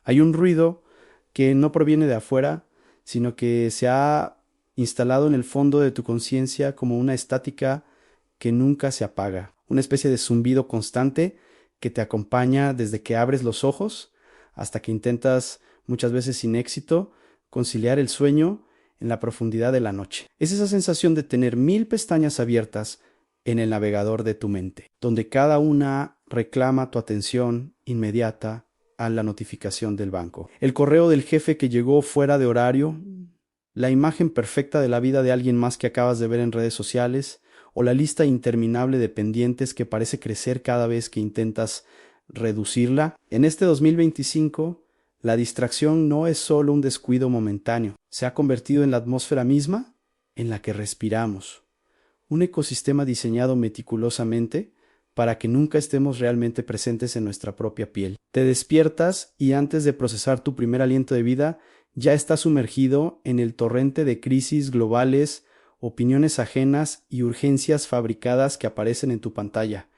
Hay un ruido que no proviene de afuera, sino que se ha instalado en el fondo de tu conciencia como una estática que nunca se apaga, una especie de zumbido constante que te acompaña desde que abres los ojos hasta que intentas, muchas veces sin éxito, conciliar el sueño en la profundidad de la noche. Es esa sensación de tener 1000 pestañas abiertas en el navegador de tu mente, donde cada una reclama tu atención inmediata a la notificación del banco. El correo del jefe que llegó fuera de horario, la imagen perfecta de la vida de alguien más que acabas de ver en redes sociales, o la lista interminable de pendientes que parece crecer cada vez que intentas reducirla. En este 2025, la distracción no es solo un descuido momentáneo, se ha convertido en la atmósfera misma en la que respiramos, un ecosistema diseñado meticulosamente para que nunca estemos realmente presentes en nuestra propia piel. Te despiertas y antes de procesar tu primer aliento de vida, ya estás sumergido en el torrente de crisis globales, opiniones ajenas y urgencias fabricadas que aparecen en tu pantalla,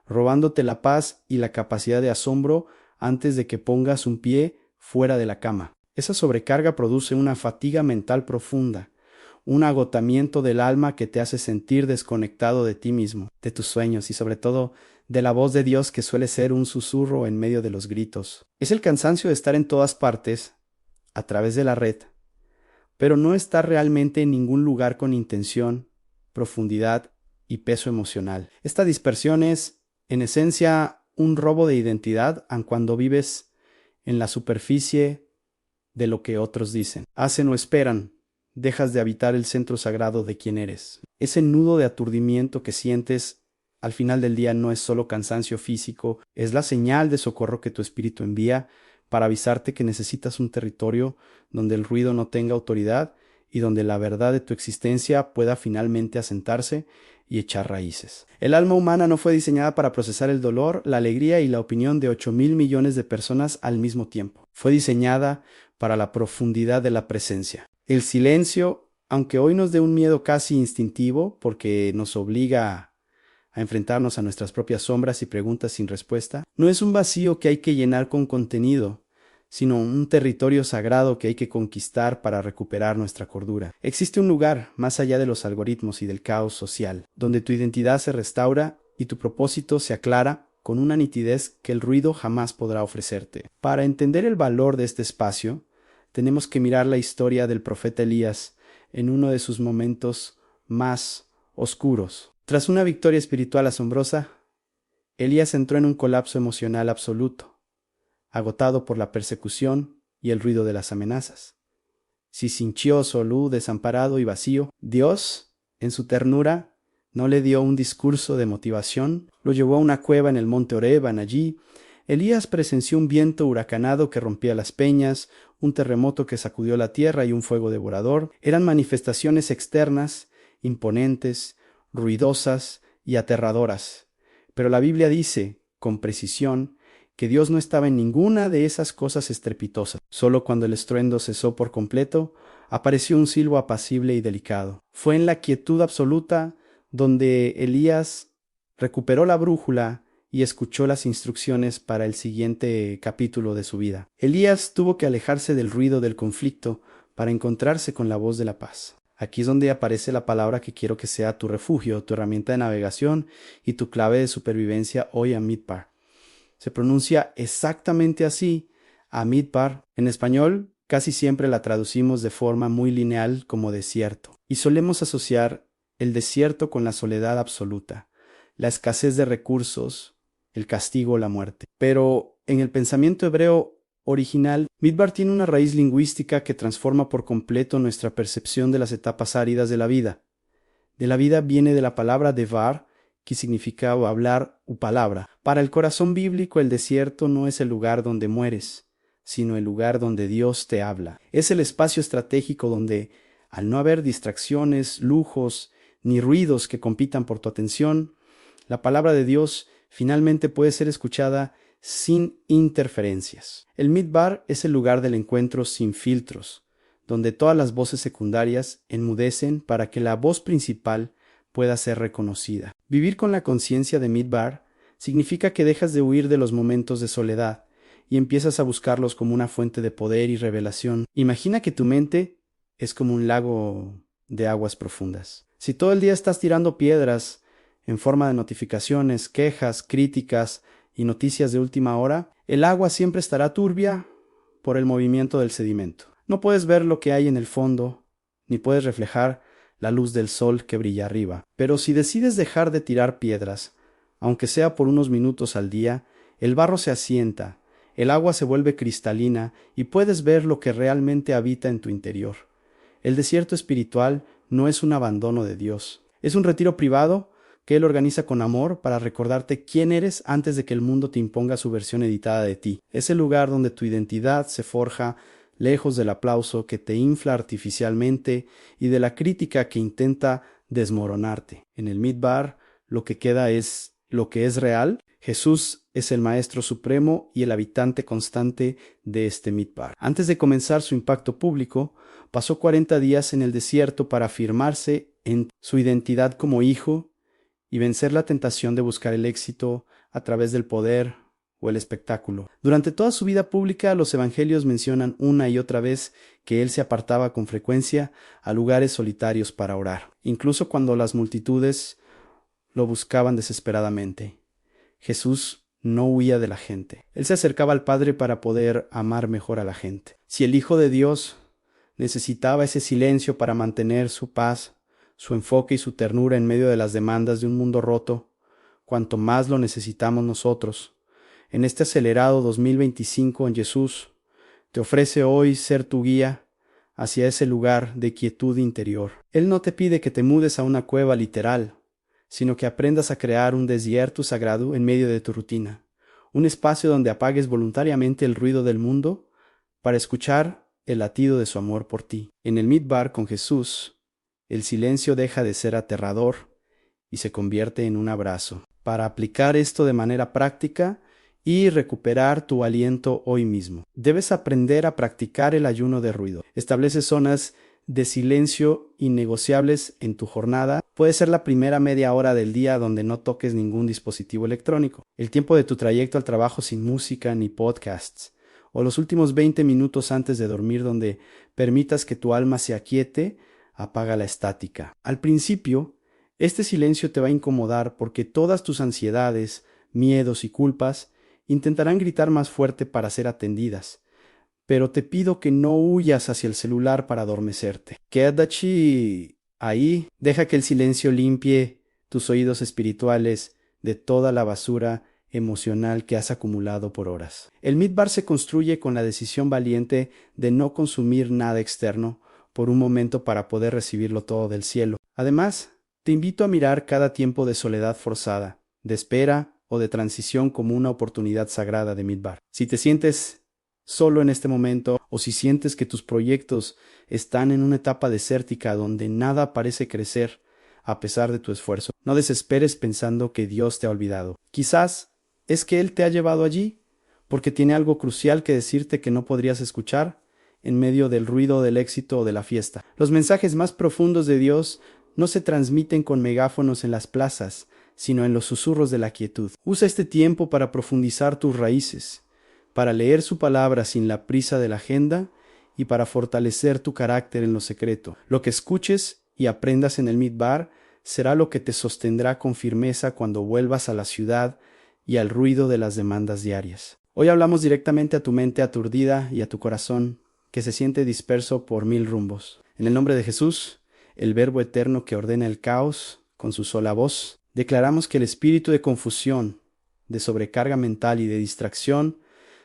robándote la paz y la capacidad de asombro antes de que pongas un pie fuera de la cama. Esa sobrecarga produce una fatiga mental profunda, un agotamiento del alma que te hace sentir desconectado de ti mismo, de tus sueños y sobre todo de la voz de Dios que suele ser un susurro en medio de los gritos. Es el cansancio de estar en todas partes, a través de la red, pero no estar realmente en ningún lugar con intención, profundidad y peso emocional. Esta dispersión es, en esencia, un robo de identidad aun cuando vives en la superficie de lo que otros dicen, hacen o esperan. Dejas de habitar el centro sagrado de quién eres. Ese nudo de aturdimiento que sientes al final del día no es solo cansancio físico, es la señal de socorro que tu espíritu envía para avisarte que necesitas un territorio donde el ruido no tenga autoridad y donde la verdad de tu existencia pueda finalmente asentarse y echar raíces. El alma humana no fue diseñada para procesar el dolor, la alegría y la opinión de 8.000 millones de personas al mismo tiempo. Fue diseñada para la profundidad de la presencia. El silencio, aunque hoy nos dé un miedo casi instintivo porque nos obliga a enfrentarnos a nuestras propias sombras y preguntas sin respuesta, no es un vacío que hay que llenar con contenido, sino un territorio sagrado que hay que conquistar para recuperar nuestra cordura. Existe un lugar, más allá de los algoritmos y del caos social, donde tu identidad se restaura y tu propósito se aclara con una nitidez que el ruido jamás podrá ofrecerte. Para entender el valor de este espacio, tenemos que mirar la historia del profeta Elías en uno de sus momentos más oscuros. Tras una victoria espiritual asombrosa, Elías entró en un colapso emocional absoluto, agotado por la persecución y el ruido de las amenazas. Se sintió solo, desamparado y vacío. Dios, en su ternura, no le dio un discurso de motivación, lo llevó a una cueva en el monte Horeb. Allí, Elías presenció un viento huracanado que rompía las peñas, un terremoto que sacudió la tierra y un fuego devorador. Eran manifestaciones externas, imponentes, ruidosas y aterradoras. Pero la Biblia dice, con precisión, que Dios no estaba en ninguna de esas cosas estrepitosas. Solo cuando el estruendo cesó por completo, apareció un silbo apacible y delicado. Fue en la quietud absoluta donde Elías recuperó la brújula y escuchó las instrucciones para el siguiente capítulo de su vida. Elías tuvo que alejarse del ruido del conflicto para encontrarse con la voz de la paz. Aquí es donde aparece la palabra que quiero que sea tu refugio, tu herramienta de navegación y tu clave de supervivencia hoy, Amidbar. Se pronuncia exactamente así, Amidbar. En español, casi siempre la traducimos de forma muy lineal como desierto. Y solemos asociar el desierto con la soledad absoluta, la escasez de recursos, el castigo o la muerte. Pero en el pensamiento hebreo original, Midbar tiene una raíz lingüística que transforma por completo nuestra percepción de las etapas áridas de la vida. De la vida viene de la palabra devar, que significa hablar u palabra. Para el corazón bíblico, el desierto no es el lugar donde mueres, sino el lugar donde Dios te habla. Es el espacio estratégico donde, al no haber distracciones, lujos, ni ruidos que compitan por tu atención, la palabra de Dios finalmente puede ser escuchada sin interferencias. El Midbar es el lugar del encuentro sin filtros, donde todas las voces secundarias enmudecen para que la voz principal pueda ser reconocida. Vivir con la conciencia de Midbar significa que dejas de huir de los momentos de soledad y empiezas a buscarlos como una fuente de poder y revelación. Imagina que tu mente es como un lago de aguas profundas. Si todo el día estás tirando piedras en forma de notificaciones, quejas, críticas y noticias de última hora, el agua siempre estará turbia por el movimiento del sedimento. No puedes ver lo que hay en el fondo, ni puedes reflejar la luz del sol que brilla arriba. Pero si decides dejar de tirar piedras, aunque sea por unos minutos al día, el barro se asienta, el agua se vuelve cristalina y puedes ver lo que realmente habita en tu interior. El desierto espiritual no es un abandono de Dios, es un retiro privado que Él organiza con amor para recordarte quién eres antes de que el mundo te imponga su versión editada de ti. Es el lugar donde tu identidad se forja lejos del aplauso que te infla artificialmente y de la crítica que intenta desmoronarte. En el Midbar lo que queda es lo que es real. Jesús es el Maestro Supremo y el habitante constante de este Midbar. Antes de comenzar su impacto público, pasó 40 días en el desierto para afirmarse en su identidad como hijo y vencer la tentación de buscar el éxito a través del poder o el espectáculo. Durante toda su vida pública, los evangelios mencionan una y otra vez que él se apartaba con frecuencia a lugares solitarios para orar, incluso cuando las multitudes lo buscaban desesperadamente. Jesús no huía de la gente. Él se acercaba al Padre para poder amar mejor a la gente. Si el Hijo de Dios necesitaba ese silencio para mantener su paz, su enfoque y su ternura en medio de las demandas de un mundo roto, cuanto más lo necesitamos nosotros. En este acelerado 2025 en Jesús, te ofrece hoy ser tu guía hacia ese lugar de quietud interior. Él no te pide que te mudes a una cueva literal, sino que aprendas a crear un desierto sagrado en medio de tu rutina, un espacio donde apagues voluntariamente el ruido del mundo para escuchar el latido de su amor por ti. En el Midbar con Jesús, el silencio deja de ser aterrador y se convierte en un abrazo. Para aplicar esto de manera práctica y recuperar tu aliento hoy mismo, debes aprender a practicar el ayuno de ruido. Establece zonas de silencio innegociables en tu jornada. Puede ser la primera media hora del día donde no toques ningún dispositivo electrónico, el tiempo de tu trayecto al trabajo sin música ni podcasts, o los últimos 20 minutos antes de dormir donde permitas que tu alma se aquiete. Apaga la estática. Al principio, este silencio te va a incomodar porque todas tus ansiedades, miedos y culpas intentarán gritar más fuerte para ser atendidas. Pero te pido que no huyas hacia el celular para adormecerte. Quédate ahí, deja que el silencio limpie tus oídos espirituales de toda la basura emocional que has acumulado por horas. El Midbar se construye con la decisión valiente de no consumir nada externo por un momento para poder recibirlo todo del cielo. Además, te invito a mirar cada tiempo de soledad forzada, de espera o de transición como una oportunidad sagrada de Midbar. Si te sientes solo en este momento o si sientes que tus proyectos están en una etapa desértica donde nada parece crecer a pesar de tu esfuerzo, no desesperes pensando que Dios te ha olvidado. Quizás es que Él te ha llevado allí porque tiene algo crucial que decirte que no podrías escuchar en medio del ruido del éxito o de la fiesta. Los mensajes más profundos de Dios no se transmiten con megáfonos en las plazas, sino en los susurros de la quietud. Usa este tiempo para profundizar tus raíces, para leer su palabra sin la prisa de la agenda y para fortalecer tu carácter en lo secreto. Lo que escuches y aprendas en el Midbar será lo que te sostendrá con firmeza cuando vuelvas a la ciudad y al ruido de las demandas diarias. Hoy hablamos directamente a tu mente aturdida y a tu corazón, que se siente disperso por 1000 rumbos. En el nombre de Jesús, el Verbo eterno que ordena el caos con su sola voz, declaramos que el espíritu de confusión, de sobrecarga mental y de distracción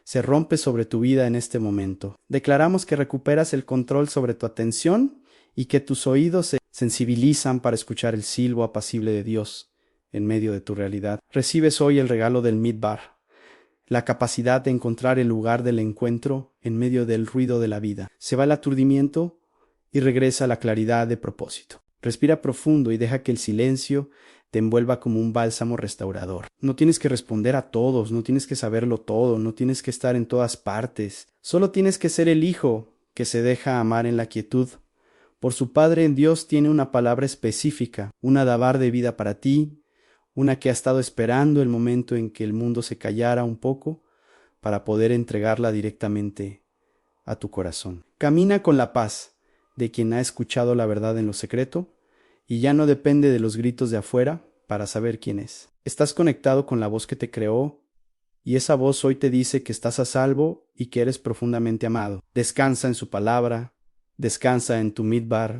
se rompe sobre tu vida en este momento. Declaramos que recuperas el control sobre tu atención y que tus oídos se sensibilizan para escuchar el silbo apacible de Dios en medio de tu realidad. Recibes hoy el regalo del Midbar, la capacidad de encontrar el lugar del encuentro en medio del ruido de la vida. Se va el aturdimiento y regresa la claridad de propósito. Respira profundo y deja que el silencio te envuelva como un bálsamo restaurador. No tienes que responder a todos, no tienes que saberlo todo, no tienes que estar en todas partes. Solo tienes que ser el hijo que se deja amar en la quietud. Por su Padre en Dios tiene una palabra específica, una dabar de vida para ti, una que ha estado esperando el momento en que el mundo se callara un poco para poder entregarla directamente a tu corazón. Camina con la paz de quien ha escuchado la verdad en lo secreto y ya no depende de los gritos de afuera para saber quién es. Estás conectado con la voz que te creó y esa voz hoy te dice que estás a salvo y que eres profundamente amado. Descansa en su palabra, descansa en tu midbar,